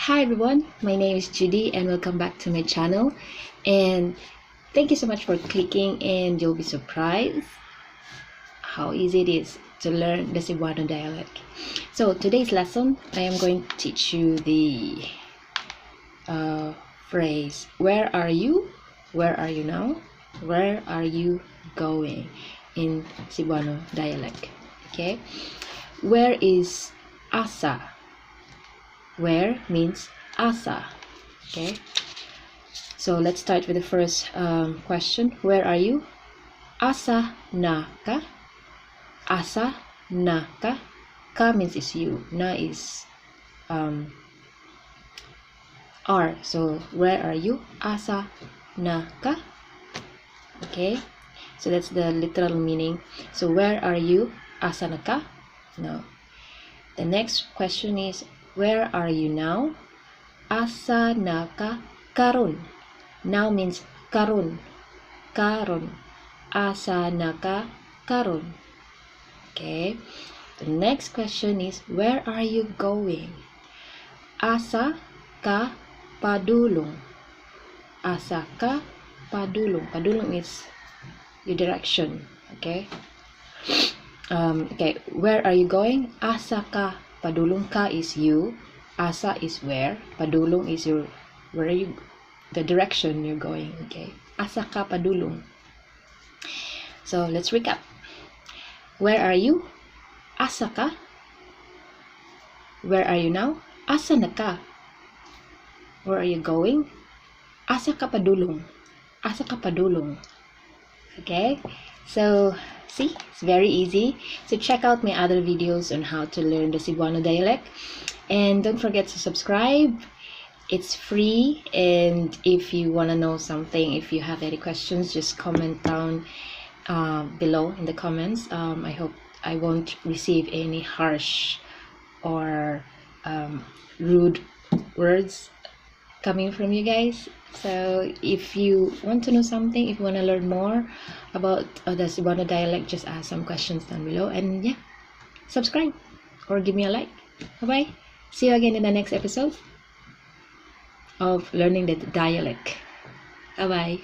Hi everyone, my name is Judy and welcome back to my channel, and thank you so much for clicking, and you'll be surprised how easy it is to learn the Cebuano dialect. So today's lesson, I am going to teach you the phrase, where are you? Where are you now? Where are you going? In Cebuano dialect. Okay, where is asa? Where means asa. Okay, so let's start with the first question. Where are you? Asa na ka? Asa na ka? Ka means is you. Na is are. So where are you? Asa na ka? Okay, so that's the literal meaning. So where are you? Asa na ka? No. The next question is, where are you now? Asa na ka karon? Now means karon. Karon. Asa na ka karon? Okay. The next question is, where are you going? Asa ka padulong? Asa ka padulong? Padulong is your direction. Okay. Okay, where are you going? Asa ka padulong? Ka is you, asa is where, padulong is your where you, the direction you're going. Okay, asa ka padulong? So let's recap. Where are you? Asa ka? Where are you now? Asa na ka? Where are you going? Asa ka padulong? Asa ka padulong? Okay, so see, it's very easy. So check out my other videos on how to learn the Cebuano dialect, and don't forget to subscribe. It's free, and if you want to know something, if you have any questions, just comment down below in the comments. I hope I won't receive any harsh or rude words coming from you guys. So if you want to know something, if you want to learn more about the Cebuano dialect, just ask some questions down below, and yeah, subscribe or give me a like. Bye bye. See you again in the next episode of learning the dialect. Bye bye.